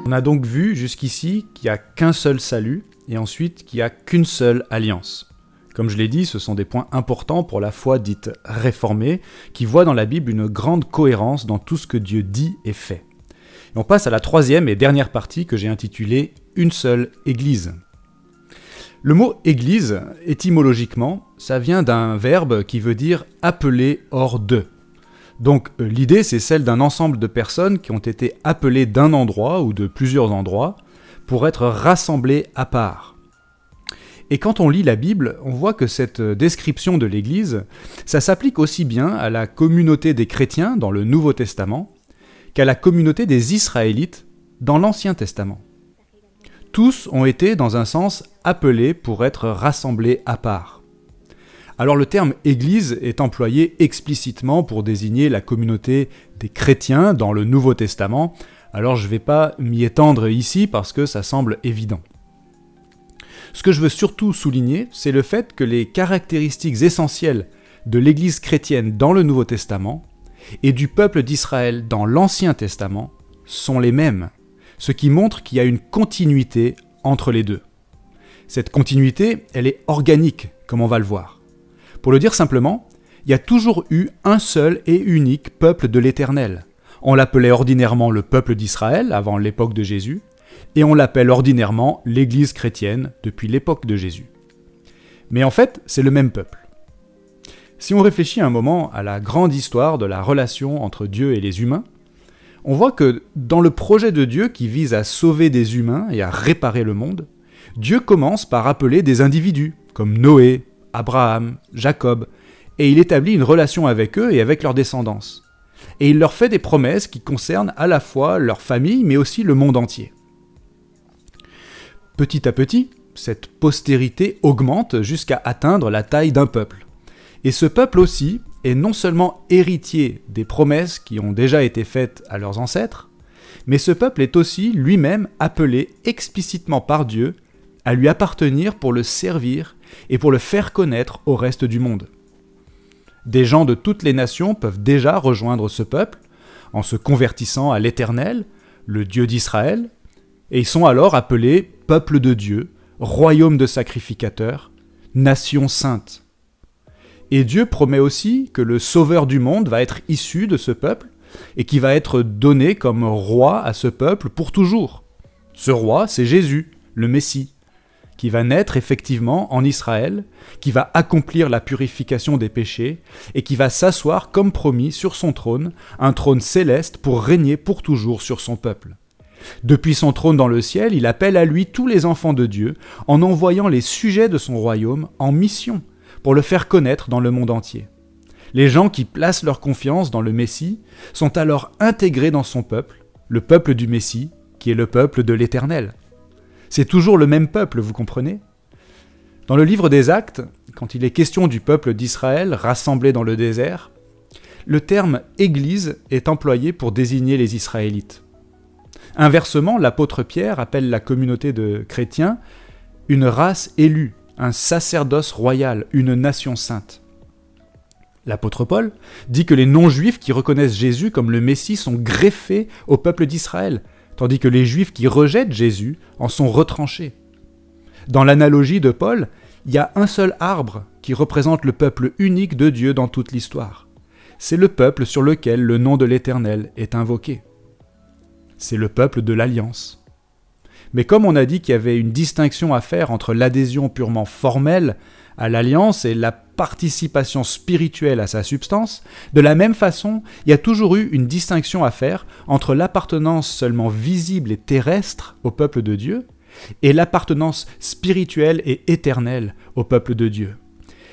On a donc vu jusqu'ici qu'il n'y a qu'un seul salut, et ensuite qu'il n'y a qu'une seule alliance. Comme je l'ai dit, ce sont des points importants pour la foi dite réformée, qui voit dans la Bible une grande cohérence dans tout ce que Dieu dit et fait. Et on passe à la troisième et dernière partie que j'ai intitulée « Une seule Église ». Le mot « Église », étymologiquement, ça vient d'un verbe qui veut dire « appeler hors de ». Donc l'idée, c'est celle d'un ensemble de personnes qui ont été appelées d'un endroit ou de plusieurs endroits pour être rassemblées à part. Et quand on lit la Bible, on voit que cette description de l'Église, ça s'applique aussi bien à la communauté des chrétiens dans le Nouveau Testament qu'à la communauté des Israélites dans l'Ancien Testament. Tous ont été, dans un sens, appelés pour être rassemblés à part. Alors le terme « Église » est employé explicitement pour désigner la communauté des chrétiens dans le Nouveau Testament, alors je ne vais pas m'y étendre ici parce que ça semble évident. Ce que je veux surtout souligner, c'est le fait que les caractéristiques essentielles de l'Église chrétienne dans le Nouveau Testament et du peuple d'Israël dans l'Ancien Testament sont les mêmes, ce qui montre qu'il y a une continuité entre les deux. Cette continuité, elle est organique, comme on va le voir. Pour le dire simplement, il y a toujours eu un seul et unique peuple de l'Éternel. On l'appelait ordinairement le peuple d'Israël avant l'époque de Jésus, et on l'appelle ordinairement l'Église chrétienne depuis l'époque de Jésus. Mais en fait, c'est le même peuple. Si on réfléchit un moment à la grande histoire de la relation entre Dieu et les humains, on voit que dans le projet de Dieu qui vise à sauver des humains et à réparer le monde, Dieu commence par appeler des individus, comme Noé, Abraham, Jacob, et il établit une relation avec eux et avec leur descendance. Et il leur fait des promesses qui concernent à la fois leur famille, mais aussi le monde entier. Petit à petit, cette postérité augmente jusqu'à atteindre la taille d'un peuple. Et ce peuple aussi est non seulement héritier des promesses qui ont déjà été faites à leurs ancêtres, mais ce peuple est aussi lui-même appelé explicitement par Dieu à lui appartenir pour le servir et pour le faire connaître au reste du monde. Des gens de toutes les nations peuvent déjà rejoindre ce peuple en se convertissant à l'Éternel, le Dieu d'Israël, et ils sont alors appelés peuple de Dieu, royaume de sacrificateurs, nation sainte. Et Dieu promet aussi que le sauveur du monde va être issu de ce peuple et qui va être donné comme roi à ce peuple pour toujours. Ce roi, c'est Jésus, le Messie, qui va naître effectivement en Israël, qui va accomplir la purification des péchés et qui va s'asseoir comme promis sur son trône, un trône céleste pour régner pour toujours sur son peuple. Depuis son trône dans le ciel, il appelle à lui tous les enfants de Dieu en envoyant les sujets de son royaume en mission pour le faire connaître dans le monde entier. Les gens qui placent leur confiance dans le Messie sont alors intégrés dans son peuple, le peuple du Messie, qui est le peuple de l'Éternel. C'est toujours le même peuple, vous comprenez ? Dans le livre des Actes, quand il est question du peuple d'Israël rassemblé dans le désert, le terme « Église » est employé pour désigner les Israélites. Inversement, l'apôtre Pierre appelle la communauté de chrétiens une race élue, un sacerdoce royal, une nation sainte. L'apôtre Paul dit que les non-juifs qui reconnaissent Jésus comme le Messie sont greffés au peuple d'Israël, tandis que les juifs qui rejettent Jésus en sont retranchés. Dans l'analogie de Paul, il y a un seul arbre qui représente le peuple unique de Dieu dans toute l'histoire. C'est le peuple sur lequel le nom de l'Éternel est invoqué. C'est le peuple de l'Alliance. Mais comme on a dit qu'il y avait une distinction à faire entre l'adhésion purement formelle à l'Alliance et la participation spirituelle à sa substance, de la même façon, il y a toujours eu une distinction à faire entre l'appartenance seulement visible et terrestre au peuple de Dieu et l'appartenance spirituelle et éternelle au peuple de Dieu.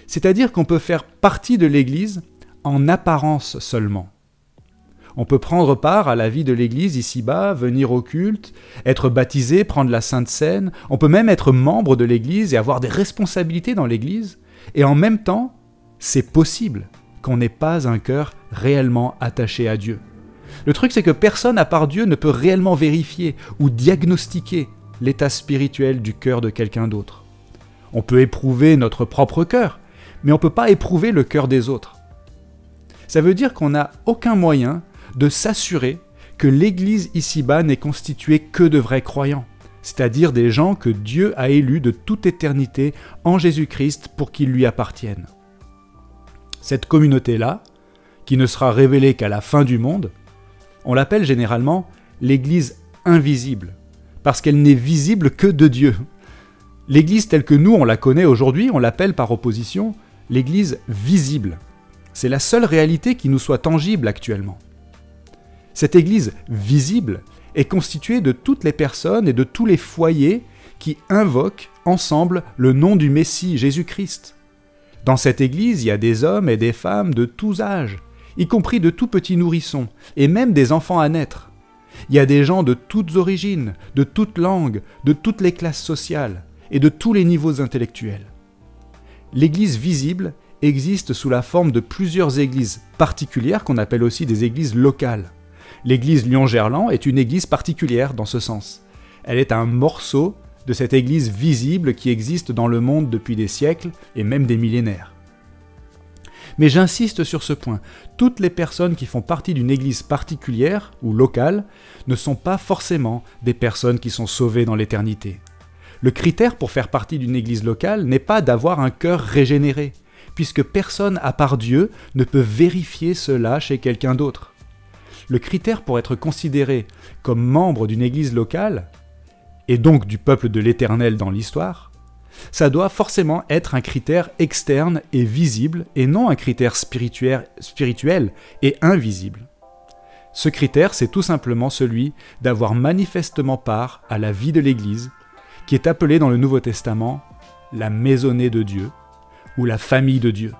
C'est-à-dire qu'on peut faire partie de l'Église en apparence seulement. On peut prendre part à la vie de l'Église ici-bas, venir au culte, être baptisé, prendre la Sainte Seine. On peut même être membre de l'Église et avoir des responsabilités dans l'Église. Et en même temps, c'est possible qu'on n'ait pas un cœur réellement attaché à Dieu. Le truc, c'est que personne à part Dieu ne peut réellement vérifier ou diagnostiquer l'état spirituel du cœur de quelqu'un d'autre. On peut éprouver notre propre cœur, mais on ne peut pas éprouver le cœur des autres. Ça veut dire qu'on n'a aucun moyen de s'assurer que l'Église ici-bas n'est constituée que de vrais croyants, c'est-à-dire des gens que Dieu a élus de toute éternité en Jésus-Christ pour qu'ils lui appartiennent. Cette communauté-là, qui ne sera révélée qu'à la fin du monde, on l'appelle généralement l'Église invisible, parce qu'elle n'est visible que de Dieu. L'Église telle que nous on la connaît aujourd'hui, on l'appelle par opposition l'Église visible. C'est la seule réalité qui nous soit tangible actuellement. Cette Église visible est constituée de toutes les personnes et de tous les foyers qui invoquent ensemble le nom du Messie Jésus-Christ. Dans cette Église, il y a des hommes et des femmes de tous âges, y compris de tout petits nourrissons, et même des enfants à naître. Il y a des gens de toutes origines, de toutes langues, de toutes les classes sociales et de tous les niveaux intellectuels. L'Église visible existe sous la forme de plusieurs églises particulières qu'on appelle aussi des églises locales. L'église Lyon-Gerland est une église particulière dans ce sens. Elle est un morceau de cette église visible qui existe dans le monde depuis des siècles et même des millénaires. Mais j'insiste sur ce point, toutes les personnes qui font partie d'une église particulière ou locale ne sont pas forcément des personnes qui sont sauvées dans l'éternité. Le critère pour faire partie d'une église locale n'est pas d'avoir un cœur régénéré, puisque personne à part Dieu ne peut vérifier cela chez quelqu'un d'autre. Le critère pour être considéré comme membre d'une église locale, et donc du peuple de l'Éternel dans l'histoire, ça doit forcément être un critère externe et visible, et non un critère spirituel et invisible. Ce critère, c'est tout simplement celui d'avoir manifestement part à la vie de l'Église, qui est appelée dans le Nouveau Testament la maisonnée de Dieu, ou la famille de Dieu.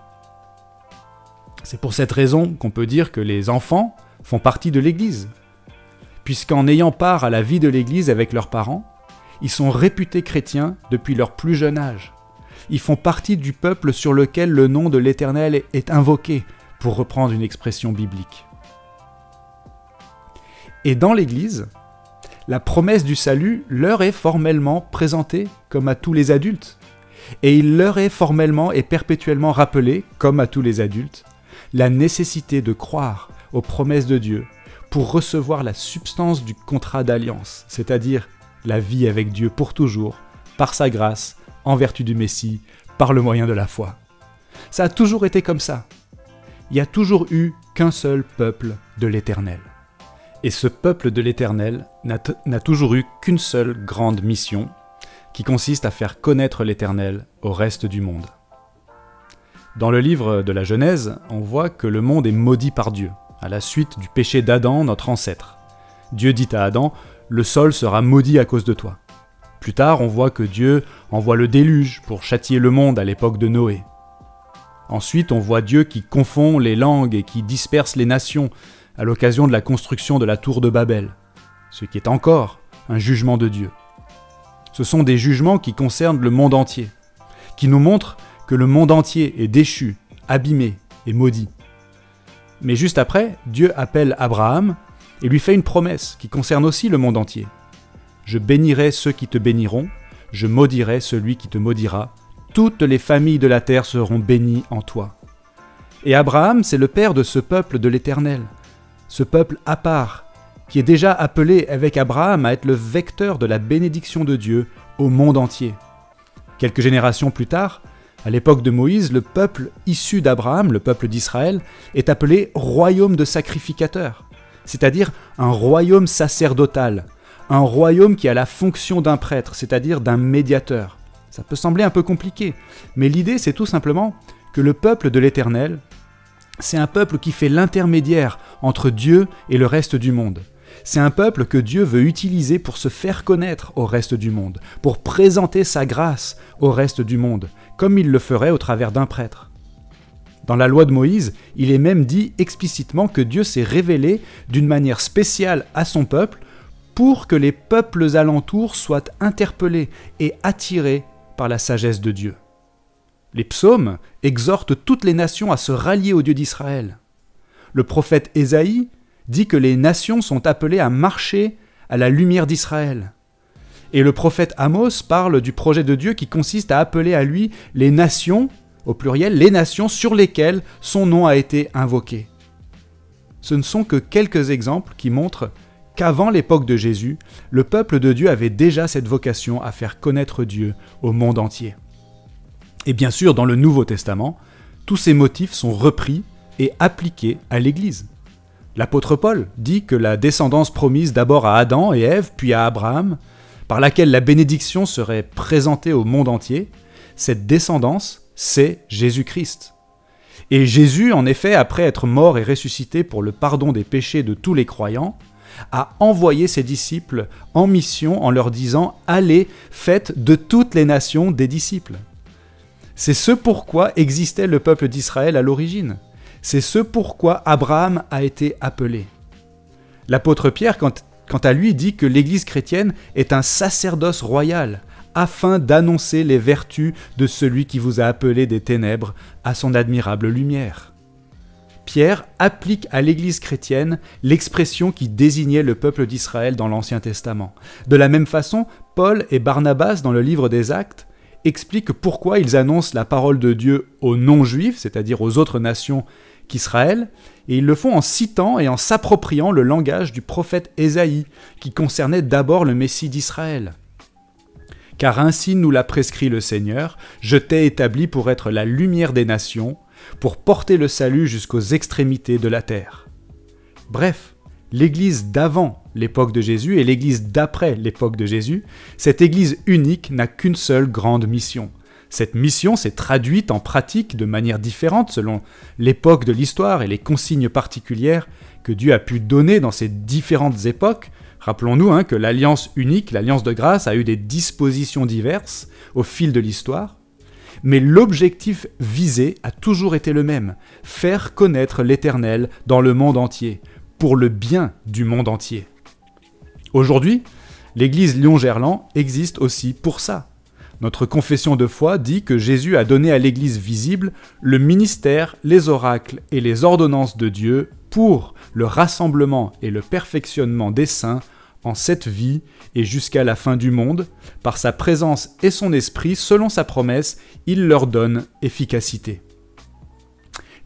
C'est pour cette raison qu'on peut dire que les enfants font partie de l'Église, puisqu'en ayant part à la vie de l'Église avec leurs parents, ils sont réputés chrétiens depuis leur plus jeune âge. Ils font partie du peuple sur lequel le nom de l'Éternel est invoqué, pour reprendre une expression biblique. Et dans l'Église, la promesse du salut leur est formellement présentée comme à tous les adultes, et il leur est formellement et perpétuellement rappelé, comme à tous les adultes, la nécessité de croire aux promesses de Dieu pour recevoir la substance du contrat d'alliance, c'est-à-dire la vie avec Dieu pour toujours, par sa grâce, en vertu du Messie, par le moyen de la foi. Ça a toujours été comme ça. Il n'y a toujours eu qu'un seul peuple de l'Éternel. Et ce peuple de l'Éternel n'a toujours eu qu'une seule grande mission, qui consiste à faire connaître l'Éternel au reste du monde. Dans le livre de la Genèse, on voit que le monde est maudit par Dieu, à la suite du péché d'Adam, notre ancêtre. Dieu dit à Adam, « Le sol sera maudit à cause de toi ». Plus tard, on voit que Dieu envoie le déluge pour châtier le monde à l'époque de Noé. Ensuite, on voit Dieu qui confond les langues et qui disperse les nations à l'occasion de la construction de la tour de Babel, ce qui est encore un jugement de Dieu. Ce sont des jugements qui concernent le monde entier, qui nous montrent que le monde entier est déchu, abîmé et maudit. Mais juste après, Dieu appelle Abraham et lui fait une promesse qui concerne aussi le monde entier. « Je bénirai ceux qui te béniront, je maudirai celui qui te maudira, toutes les familles de la terre seront bénies en toi. » Et Abraham, c'est le père de ce peuple de l'Éternel, ce peuple à part, qui est déjà appelé avec Abraham à être le vecteur de la bénédiction de Dieu au monde entier. Quelques générations plus tard, à l'époque de Moïse, le peuple issu d'Abraham, le peuple d'Israël, est appelé royaume de sacrificateurs, c'est-à-dire un royaume sacerdotal, un royaume qui a la fonction d'un prêtre, c'est-à-dire d'un médiateur. Ça peut sembler un peu compliqué, mais l'idée c'est tout simplement que le peuple de l'Éternel, c'est un peuple qui fait l'intermédiaire entre Dieu et le reste du monde. C'est un peuple que Dieu veut utiliser pour se faire connaître au reste du monde, pour présenter sa grâce au reste du monde, comme il le ferait au travers d'un prêtre. Dans la loi de Moïse, il est même dit explicitement que Dieu s'est révélé d'une manière spéciale à son peuple pour que les peuples alentours soient interpellés et attirés par la sagesse de Dieu. Les psaumes exhortent toutes les nations à se rallier au Dieu d'Israël. Le prophète Ésaïe dit que les nations sont appelées à marcher à la lumière d'Israël. Et le prophète Amos parle du projet de Dieu qui consiste à appeler à lui les nations, au pluriel, les nations sur lesquelles son nom a été invoqué. Ce ne sont que quelques exemples qui montrent qu'avant l'époque de Jésus, le peuple de Dieu avait déjà cette vocation à faire connaître Dieu au monde entier. Et bien sûr, dans le Nouveau Testament, tous ces motifs sont repris et appliqués à l'Église. L'apôtre Paul dit que la descendance promise d'abord à Adam et Ève, puis à Abraham, par laquelle la bénédiction serait présentée au monde entier, cette descendance, c'est Jésus-Christ. Et Jésus, en effet, après être mort et ressuscité pour le pardon des péchés de tous les croyants, a envoyé ses disciples en mission en leur disant « Allez, faites de toutes les nations des disciples ». C'est ce pourquoi existait le peuple d'Israël à l'origine. C'est ce pourquoi Abraham a été appelé. L'apôtre Pierre, quant à lui, dit que l'Église chrétienne est un sacerdoce royal, afin d'annoncer les vertus de celui qui vous a appelé des ténèbres à son admirable lumière. Pierre applique à l'Église chrétienne l'expression qui désignait le peuple d'Israël dans l'Ancien Testament. De la même façon, Paul et Barnabas, dans le livre des Actes, expliquent pourquoi ils annoncent la parole de Dieu aux non-juifs, c'est-à-dire aux autres nations qu'Israël, et ils le font en citant et en s'appropriant le langage du prophète Ésaïe, qui concernait d'abord le Messie d'Israël. « Car ainsi nous l'a prescrit le Seigneur, je t'ai établi pour être la lumière des nations, pour porter le salut jusqu'aux extrémités de la terre. » Bref, l'Église d'avant l'époque de Jésus et l'Église d'après l'époque de Jésus, cette Église unique n'a qu'une seule grande mission. Cette mission s'est traduite en pratique de manière différente selon l'époque de l'histoire et les consignes particulières que Dieu a pu donner dans ces différentes époques. Rappelons-nous que l'alliance unique, l'alliance de grâce, a eu des dispositions diverses au fil de l'histoire. Mais l'objectif visé a toujours été le même, faire connaître l'Éternel dans le monde entier, pour le bien du monde entier. Aujourd'hui, l'Église Lyon-Gerland existe aussi pour ça. Notre confession de foi dit que Jésus a donné à l'Église visible le ministère, les oracles et les ordonnances de Dieu pour le rassemblement et le perfectionnement des saints en cette vie et jusqu'à la fin du monde. Par sa présence et son esprit, selon sa promesse, il leur donne efficacité.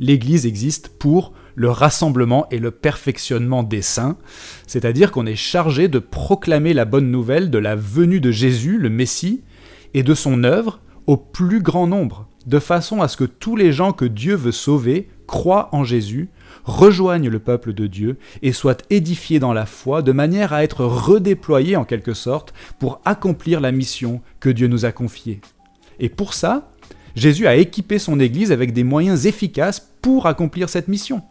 L'Église existe pour le rassemblement et le perfectionnement des saints, c'est-à-dire qu'on est chargé de proclamer la bonne nouvelle de la venue de Jésus, le Messie, et de son œuvre au plus grand nombre, de façon à ce que tous les gens que Dieu veut sauver croient en Jésus, rejoignent le peuple de Dieu et soient édifiés dans la foi de manière à être redéployés en quelque sorte pour accomplir la mission que Dieu nous a confiée. Et pour ça, Jésus a équipé son Église avec des moyens efficaces pour accomplir cette mission.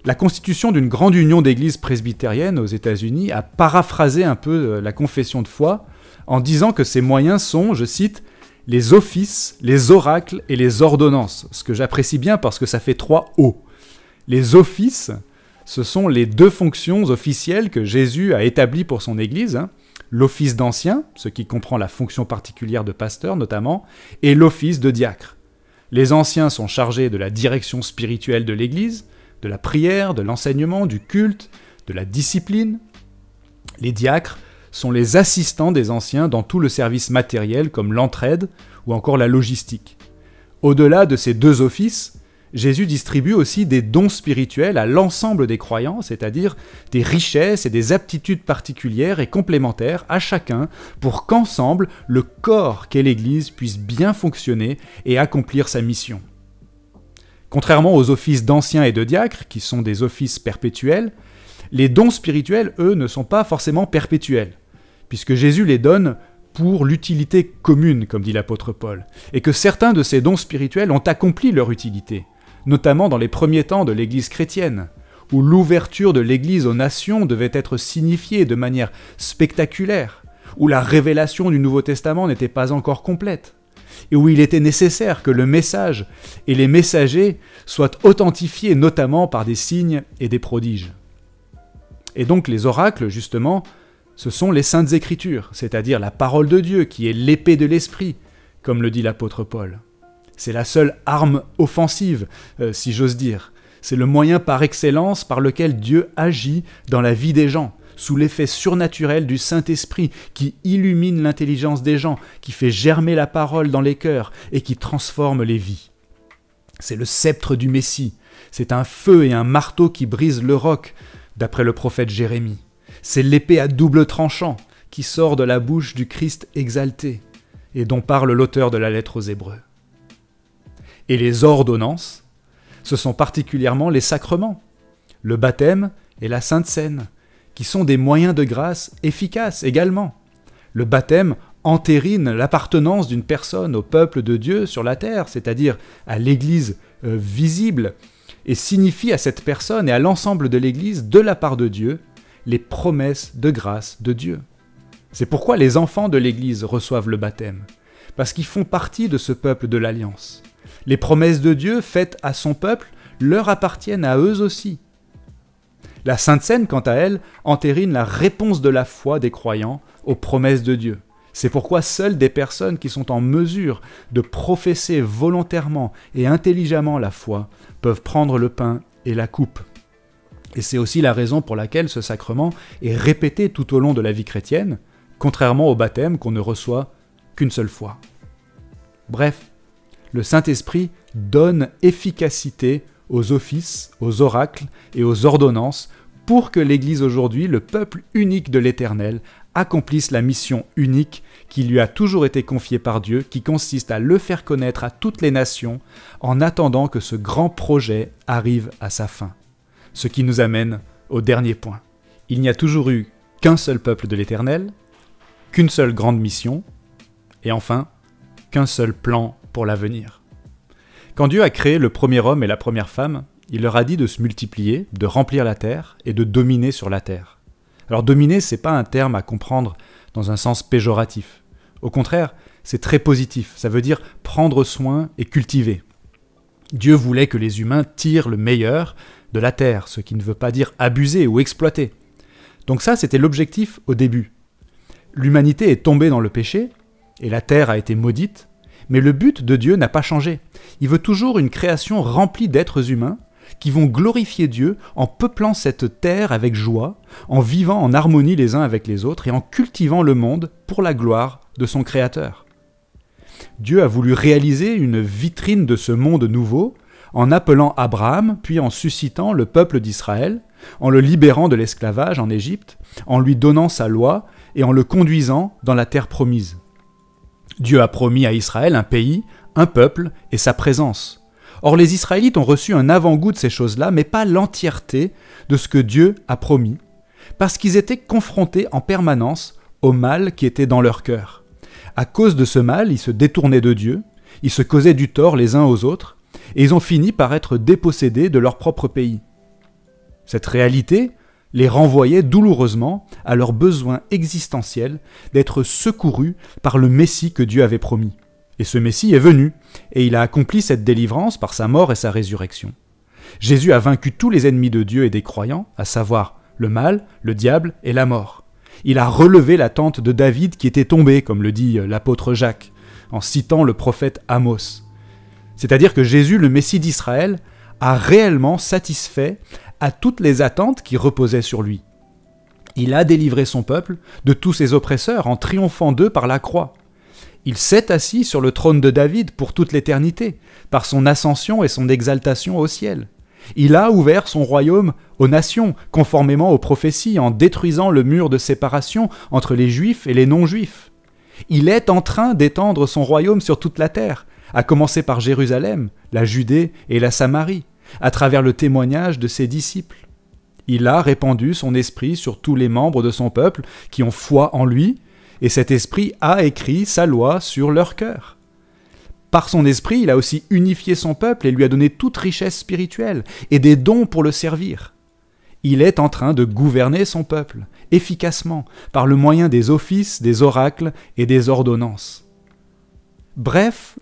La constitution d'une grande union d'églises presbytériennes aux États-Unis a paraphrasé un peu la confession de foi en disant que ces moyens sont, je cite, « les offices, les oracles et les ordonnances », ce que j'apprécie bien parce que ça fait 3 O. Les offices, ce sont les 2 fonctions officielles que Jésus a établies pour son Église, l'office d'ancien, ce qui comprend la fonction particulière de pasteur notamment, et l'office de diacre. Les anciens sont chargés de la direction spirituelle de l'Église, de la prière, de l'enseignement, du culte, de la discipline. Les diacres sont les assistants des anciens dans tout le service matériel comme l'entraide ou encore la logistique. Au-delà de ces 2 offices, Jésus distribue aussi des dons spirituels à l'ensemble des croyants, c'est-à-dire des richesses et des aptitudes particulières et complémentaires à chacun pour qu'ensemble, le corps qu'est l'Église puisse bien fonctionner et accomplir sa mission. Contrairement aux offices d'anciens et de diacres, qui sont des offices perpétuels, les dons spirituels, eux, ne sont pas forcément perpétuels, puisque Jésus les donne pour l'utilité commune, comme dit l'apôtre Paul, et que certains de ces dons spirituels ont accompli leur utilité, notamment dans les premiers temps de l'Église chrétienne, où l'ouverture de l'Église aux nations devait être signifiée de manière spectaculaire, où la révélation du Nouveau Testament n'était pas encore complète, et où il était nécessaire que le message et les messagers soient authentifiés notamment par des signes et des prodiges. Et donc les oracles, justement, ce sont les Saintes Écritures, c'est-à-dire la parole de Dieu qui est l'épée de l'Esprit, comme le dit l'apôtre Paul. C'est la seule arme offensive, si j'ose dire. C'est le moyen par excellence par lequel Dieu agit dans la vie des gens, sous l'effet surnaturel du Saint-Esprit qui illumine l'intelligence des gens, qui fait germer la parole dans les cœurs et qui transforme les vies. C'est le sceptre du Messie, c'est un feu et un marteau qui brisent le roc, d'après le prophète Jérémie. C'est l'épée à double tranchant qui sort de la bouche du Christ exalté et dont parle l'auteur de la lettre aux Hébreux. Et les ordonnances, ce sont particulièrement les sacrements, le baptême et la Sainte Seine, qui sont des moyens de grâce efficaces également. Le baptême entérine l'appartenance d'une personne au peuple de Dieu sur la terre, c'est-à-dire à l'Église visible, et signifie à cette personne et à l'ensemble de l'Église, de la part de Dieu, les promesses de grâce de Dieu. C'est pourquoi les enfants de l'Église reçoivent le baptême, parce qu'ils font partie de ce peuple de l'Alliance. Les promesses de Dieu faites à son peuple leur appartiennent à eux aussi. La Sainte Seine, quant à elle, entérine la réponse de la foi des croyants aux promesses de Dieu. C'est pourquoi seules des personnes qui sont en mesure de professer volontairement et intelligemment la foi peuvent prendre le pain et la coupe. Et c'est aussi la raison pour laquelle ce sacrement est répété tout au long de la vie chrétienne, contrairement au baptême qu'on ne reçoit qu'une seule fois. Bref, le Saint-Esprit donne efficacité aux offices, aux oracles et aux ordonnances pour que l'Église aujourd'hui, le peuple unique de l'Éternel, accomplisse la mission unique qui lui a toujours été confiée par Dieu, qui consiste à le faire connaître à toutes les nations en attendant que ce grand projet arrive à sa fin. Ce qui nous amène au dernier point. Il n'y a toujours eu qu'un seul peuple de l'Éternel, qu'une seule grande mission, et enfin, qu'un seul plan pour l'avenir. Quand Dieu a créé le premier homme et la première femme, il leur a dit de se multiplier, de remplir la terre et de dominer sur la terre. Alors dominer, c'est pas un terme à comprendre dans un sens péjoratif. Au contraire, c'est très positif, ça veut dire prendre soin et cultiver. Dieu voulait que les humains tirent le meilleur de la terre, ce qui ne veut pas dire abuser ou exploiter. Donc ça, c'était l'objectif au début. L'humanité est tombée dans le péché, et la terre a été maudite, mais le but de Dieu n'a pas changé. Il veut toujours une création remplie d'êtres humains qui vont glorifier Dieu en peuplant cette terre avec joie, en vivant en harmonie les uns avec les autres et en cultivant le monde pour la gloire de son Créateur. Dieu a voulu réaliser une vitrine de ce monde nouveau en appelant Abraham, puis en suscitant le peuple d'Israël, en le libérant de l'esclavage en Égypte, en lui donnant sa loi et en le conduisant dans la terre promise. Dieu a promis à Israël un pays, un peuple et sa présence. Or les Israélites ont reçu un avant-goût de ces choses-là, mais pas l'entièreté de ce que Dieu a promis, parce qu'ils étaient confrontés en permanence au mal qui était dans leur cœur. À cause de ce mal, ils se détournaient de Dieu, ils se causaient du tort les uns aux autres, et ils ont fini par être dépossédés de leur propre pays. Cette réalité les renvoyait douloureusement à leur besoin existentiel d'être secourus par le Messie que Dieu avait promis. Et ce Messie est venu, et il a accompli cette délivrance par sa mort et sa résurrection. Jésus a vaincu tous les ennemis de Dieu et des croyants, à savoir le mal, le diable et la mort. Il a relevé la tente de David qui était tombée, comme le dit l'apôtre Jacques, en citant le prophète Amos. C'est-à-dire que Jésus, le Messie d'Israël, a réellement satisfait à toutes les attentes qui reposaient sur lui. Il a délivré son peuple de tous ses oppresseurs en triomphant d'eux par la croix. Il s'est assis sur le trône de David pour toute l'éternité, par son ascension et son exaltation au ciel. Il a ouvert son royaume aux nations, conformément aux prophéties, en détruisant le mur de séparation entre les Juifs et les non-Juifs. Il est en train d'étendre son royaume sur toute la terre, à commencer par Jérusalem, la Judée et la Samarie, à travers le témoignage de ses disciples. Il a répandu son esprit sur tous les membres de son peuple qui ont foi en lui, et cet esprit a écrit sa loi sur leur cœur. Par son esprit, il a aussi unifié son peuple et lui a donné toute richesse spirituelle et des dons pour le servir. Il est en train de gouverner son peuple, efficacement, par le moyen des offices, des oracles et des ordonnances. Bref,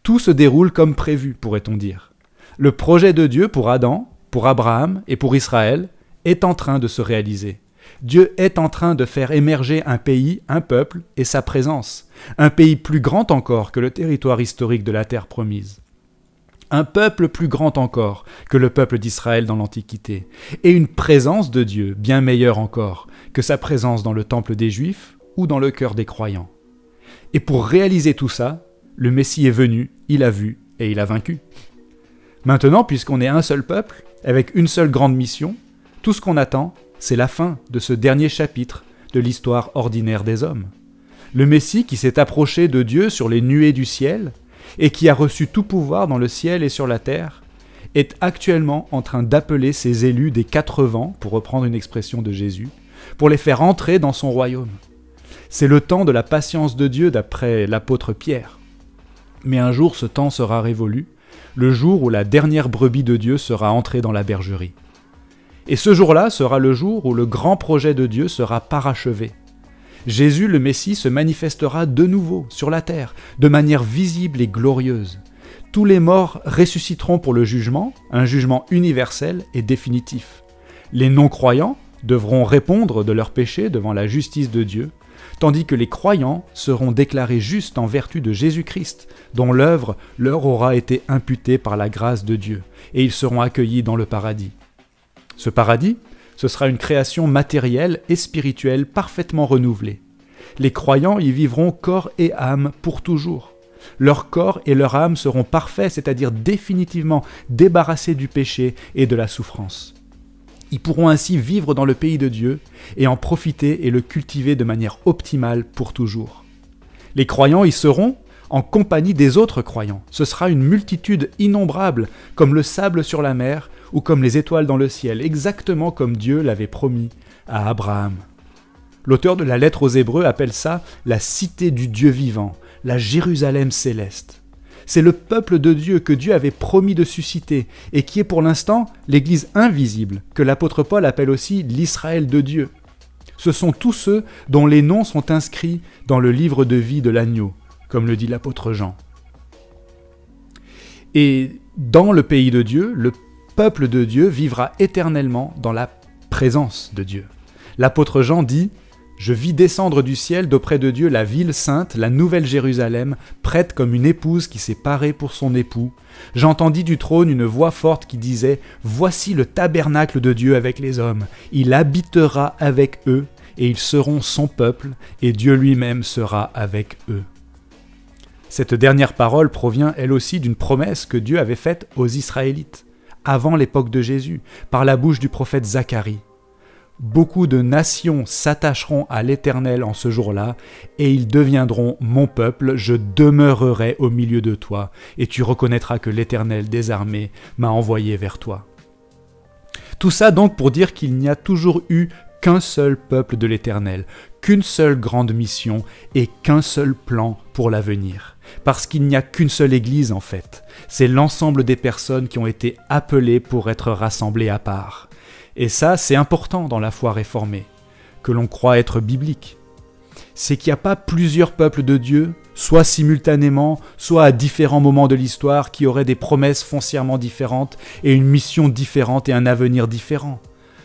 tout se déroule comme prévu, pourrait-on dire. Le projet de Dieu pour Adam, pour Abraham et pour Israël est en train de se réaliser. Dieu est en train de faire émerger un pays, un peuple et sa présence, un pays plus grand encore que le territoire historique de la terre promise. Un peuple plus grand encore que le peuple d'Israël dans l'Antiquité, et une présence de Dieu bien meilleure encore que sa présence dans le temple des Juifs ou dans le cœur des croyants. Et pour réaliser tout ça, le Messie est venu, il a vu et il a vaincu. Maintenant, puisqu'on est un seul peuple, avec une seule grande mission, Tout ce qu'on attend, c'est la fin de ce dernier chapitre de l'histoire ordinaire des hommes. Le Messie qui s'est approché de Dieu sur les nuées du ciel et qui a reçu tout pouvoir dans le ciel et sur la terre, est actuellement en train d'appeler ses élus des 4 vents, pour reprendre une expression de Jésus, pour les faire entrer dans son royaume. C'est le temps de la patience de Dieu d'après l'apôtre Pierre. Mais un jour ce temps sera révolu, le jour où la dernière brebis de Dieu sera entrée dans la bergerie. Et ce jour-là sera le jour où le grand projet de Dieu sera parachevé. Jésus le Messie se manifestera de nouveau sur la terre, de manière visible et glorieuse. Tous les morts ressusciteront pour le jugement, un jugement universel et définitif. Les non-croyants devront répondre de leurs péchés devant la justice de Dieu, tandis que les croyants seront déclarés justes en vertu de Jésus-Christ, dont l'œuvre leur aura été imputée par la grâce de Dieu, et ils seront accueillis dans le paradis. Ce paradis, ce sera une création matérielle et spirituelle parfaitement renouvelée. Les croyants y vivront corps et âme pour toujours. Leur corps et leur âme seront parfaits, c'est-à-dire définitivement débarrassés du péché et de la souffrance. Ils pourront ainsi vivre dans le pays de Dieu et en profiter et le cultiver de manière optimale pour toujours. Les croyants y seront en compagnie des autres croyants. Ce sera une multitude innombrable, comme le sable sur la mer ou comme les étoiles dans le ciel, exactement comme Dieu l'avait promis à Abraham. L'auteur de la lettre aux Hébreux appelle ça la cité du Dieu vivant, la Jérusalem céleste. C'est le peuple de Dieu que Dieu avait promis de susciter et qui est pour l'instant l'Église invisible, que l'apôtre Paul appelle aussi l'Israël de Dieu. Ce sont tous ceux dont les noms sont inscrits dans le livre de vie de l'agneau, comme le dit l'apôtre Jean. Et dans le pays de Dieu, le peuple de Dieu vivra éternellement dans la présence de Dieu. L'apôtre Jean dit « Je vis descendre du ciel d'auprès de Dieu la ville sainte, la nouvelle Jérusalem, prête comme une épouse qui s'est parée pour son époux. J'entendis du trône une voix forte qui disait « Voici le tabernacle de Dieu avec les hommes. Il habitera avec eux, et ils seront son peuple, et Dieu lui-même sera avec eux. » Cette dernière parole provient elle aussi d'une promesse que Dieu avait faite aux Israélites, avant l'époque de Jésus, par la bouche du prophète Zacharie. Beaucoup de nations s'attacheront à l'Éternel en ce jour-là, et ils deviendront mon peuple, je demeurerai au milieu de toi, et tu reconnaîtras que l'Éternel des armées m'a envoyé vers toi. Tout ça donc pour dire qu'il n'y a toujours eu qu'un seul peuple de l'Éternel, qu'une seule grande mission et qu'un seul plan pour l'avenir. Parce qu'il n'y a qu'une seule Église en fait, c'est l'ensemble des personnes qui ont été appelées pour être rassemblées à part. Et ça, c'est important dans la foi réformée, que l'on croit être biblique. C'est qu'il n'y a pas plusieurs peuples de Dieu, soit simultanément, soit à différents moments de l'histoire, qui auraient des promesses foncièrement différentes et une mission différente et un avenir différent.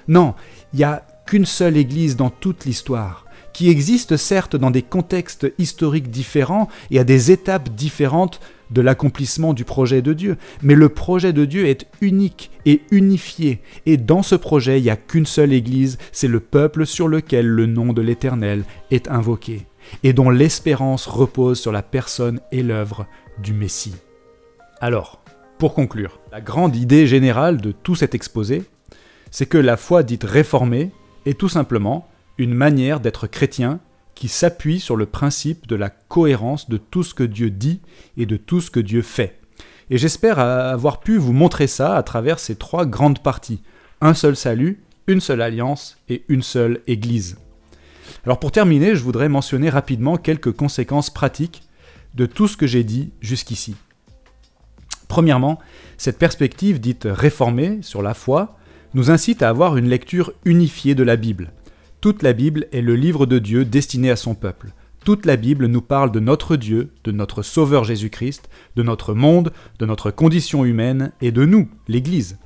Non, il n'y a qu'une seule Église dans toute l'histoire, qui existe certes dans des contextes historiques différents et à des étapes différentes de l'accomplissement du projet de Dieu. Mais le projet de Dieu est unique et unifié, et dans ce projet, il n'y a qu'une seule Église, c'est le peuple sur lequel le nom de l'Éternel est invoqué, et dont l'espérance repose sur la personne et l'œuvre du Messie. Alors, pour conclure, la grande idée générale de tout cet exposé, c'est que la foi dite réformée est tout simplement une manière d'être chrétien qui s'appuie sur le principe de la cohérence de tout ce que Dieu dit et de tout ce que Dieu fait. Et j'espère avoir pu vous montrer ça à travers ces 3 grandes parties. Un seul salut, une seule alliance et une seule Église. Alors pour terminer, je voudrais mentionner rapidement quelques conséquences pratiques de tout ce que j'ai dit jusqu'ici. Premièrement, cette perspective dite réformée sur la foi nous incite à avoir une lecture unifiée de la Bible. Toute la Bible est le livre de Dieu destiné à son peuple. Toute la Bible nous parle de notre Dieu, de notre Sauveur Jésus-Christ, de notre monde, de notre condition humaine et de nous, l'Église.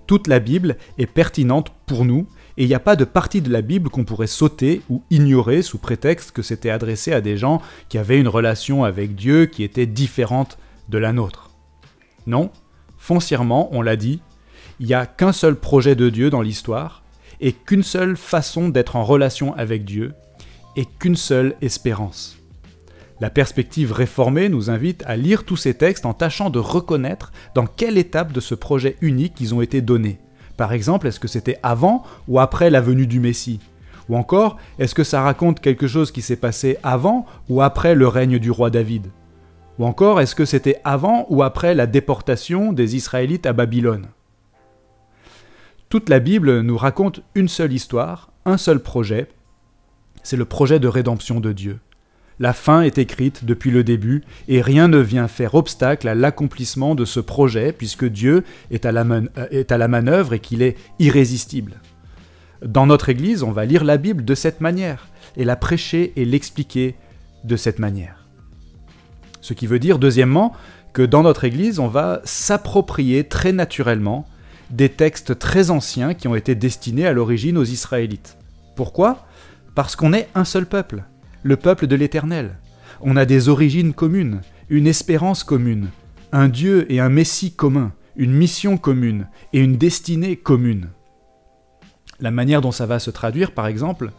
Toute la Bible est pertinente pour nous et il n'y a pas de partie de la Bible qu'on pourrait sauter ou ignorer sous prétexte que c'était adressé à des gens qui avaient une relation avec Dieu qui était différente de la nôtre. Non, foncièrement, on l'a dit, il n'y a qu'un seul projet de Dieu dans l'histoire, et qu'une seule façon d'être en relation avec Dieu, et qu'une seule espérance. La perspective réformée nous invite à lire tous ces textes en tâchant de reconnaître dans quelle étape de ce projet unique ils ont été donnés. Par exemple, est-ce que c'était avant ou après la venue du Messie? Ou encore, est-ce que ça raconte quelque chose qui s'est passé avant ou après le règne du roi David? Ou encore, est-ce que c'était avant ou après la déportation des Israélites à Babylone? Toute la Bible nous raconte une seule histoire, un seul projet, c'est le projet de rédemption de Dieu. La fin est écrite depuis le début et rien ne vient faire obstacle à l'accomplissement de ce projet puisque Dieu est à la manœuvre et qu'il est irrésistible. Dans notre Église, on va lire la Bible de cette manière et la prêcher et l'expliquer de cette manière. Ce qui veut dire, deuxièmement, que dans notre Église, on va s'approprier très naturellement des textes très anciens qui ont été destinés à l'origine aux Israélites. Pourquoi ? Parce qu'on est un seul peuple, le peuple de l'Éternel. On a des origines communes, une espérance commune, un Dieu et un Messie commun, une mission commune et une destinée commune. La manière dont ça va se traduire, par exemple,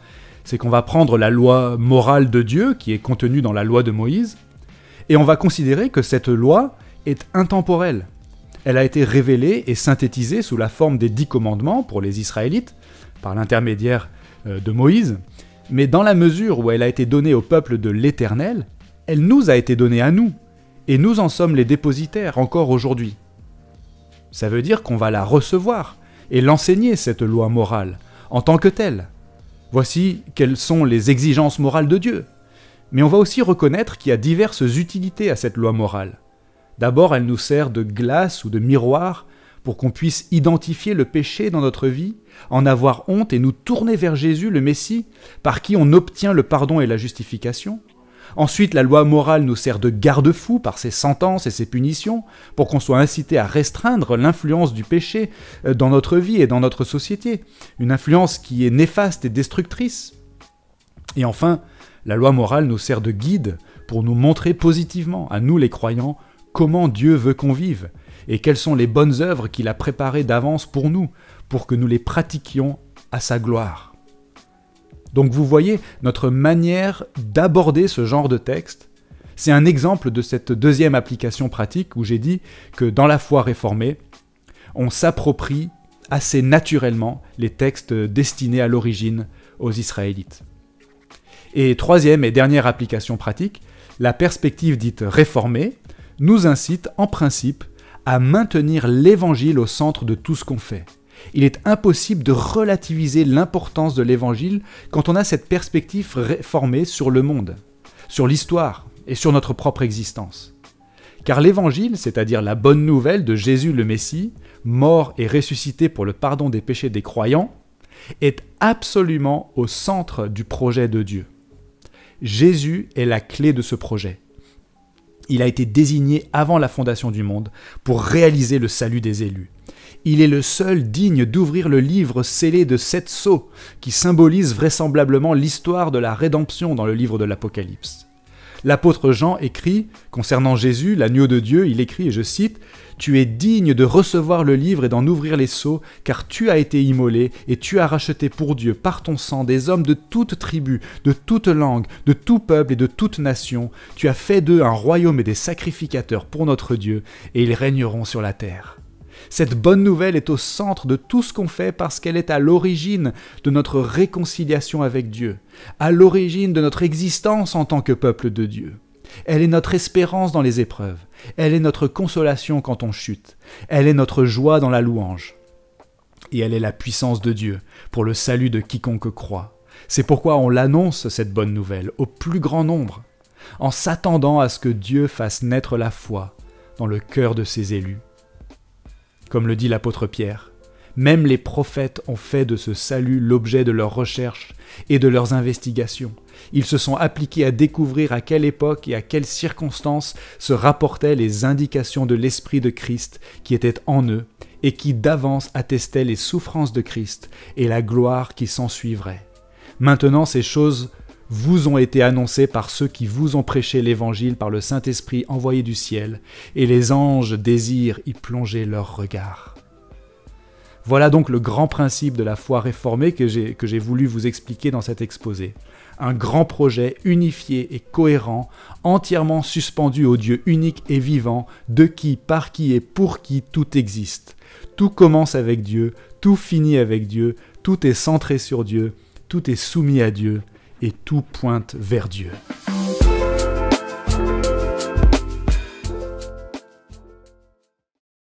c'est qu'on va prendre la loi morale de Dieu, qui est contenue dans la loi de Moïse, et on va considérer que cette loi est intemporelle. Elle a été révélée et synthétisée sous la forme des 10 commandements pour les Israélites, par l'intermédiaire de Moïse, mais dans la mesure où elle a été donnée au peuple de l'Éternel, elle nous a été donnée à nous, et nous en sommes les dépositaires encore aujourd'hui. Ça veut dire qu'on va la recevoir et l'enseigner, cette loi morale, en tant que telle. Voici quelles sont les exigences morales de Dieu. Mais on va aussi reconnaître qu'il y a diverses utilités à cette loi morale. D'abord, elle nous sert de glace ou de miroir pour qu'on puisse identifier le péché dans notre vie, en avoir honte et nous tourner vers Jésus, le Messie, par qui on obtient le pardon et la justification. Ensuite, la loi morale nous sert de garde-fou par ses sentences et ses punitions, pour qu'on soit incité à restreindre l'influence du péché dans notre vie et dans notre société, une influence qui est néfaste et destructrice. Et enfin, la loi morale nous sert de guide pour nous montrer positivement, à nous les croyants, comment Dieu veut qu'on vive, et quelles sont les bonnes œuvres qu'il a préparées d'avance pour nous, pour que nous les pratiquions à sa gloire. Donc vous voyez, notre manière d'aborder ce genre de texte, c'est un exemple de cette deuxième application pratique où j'ai dit que dans la foi réformée, on s'approprie assez naturellement les textes destinés à l'origine aux Israélites. Et troisième et dernière application pratique, la perspective dite réformée nous incite en principe à maintenir l'Évangile au centre de tout ce qu'on fait. Il est impossible de relativiser l'importance de l'Évangile quand on a cette perspective réformée sur le monde, sur l'histoire et sur notre propre existence. Car l'Évangile, c'est-à-dire la bonne nouvelle de Jésus le Messie, mort et ressuscité pour le pardon des péchés des croyants, est absolument au centre du projet de Dieu. Jésus est la clé de ce projet. Il a été désigné avant la fondation du monde pour réaliser le salut des élus. Il est le seul digne d'ouvrir le livre scellé de 7 sceaux qui symbolise vraisemblablement l'histoire de la rédemption dans le livre de l'Apocalypse. L'apôtre Jean écrit, concernant Jésus, l'agneau de Dieu, il écrit, et je cite, « Tu es digne de recevoir le livre et d'en ouvrir les sceaux, car tu as été immolé et tu as racheté pour Dieu par ton sang des hommes de toute tribu, de toute langue, de tout peuple et de toute nation. Tu as fait d'eux un royaume et des sacrificateurs pour notre Dieu, et ils régneront sur la terre. » Cette bonne nouvelle est au centre de tout ce qu'on fait parce qu'elle est à l'origine de notre réconciliation avec Dieu, à l'origine de notre existence en tant que peuple de Dieu. Elle est notre espérance dans les épreuves, elle est notre consolation quand on chute, elle est notre joie dans la louange. Et elle est la puissance de Dieu pour le salut de quiconque croit. C'est pourquoi on l'annonce, cette bonne nouvelle, au plus grand nombre, en s'attendant à ce que Dieu fasse naître la foi dans le cœur de ses élus. Comme le dit l'apôtre Pierre, même les prophètes ont fait de ce salut l'objet de leurs recherches et de leurs investigations. Ils se sont appliqués à découvrir à quelle époque et à quelles circonstances se rapportaient les indications de l'Esprit de Christ qui était en eux et qui d'avance attestaient les souffrances de Christ et la gloire qui s'ensuivrait. Maintenant, ces choses vous ont été annoncées par ceux qui vous ont prêché l'Évangile par le Saint-Esprit envoyé du ciel, et les anges désirent y plonger leur regard. Voilà donc le grand principe de la foi réformée que j'ai voulu vous expliquer dans cet exposé. un grand projet unifié et cohérent, entièrement suspendu au Dieu unique et vivant, de qui, par qui et pour qui tout existe. Tout commence avec Dieu, tout finit avec Dieu, tout est centré sur Dieu, tout est soumis à Dieu, et tout pointe vers Dieu.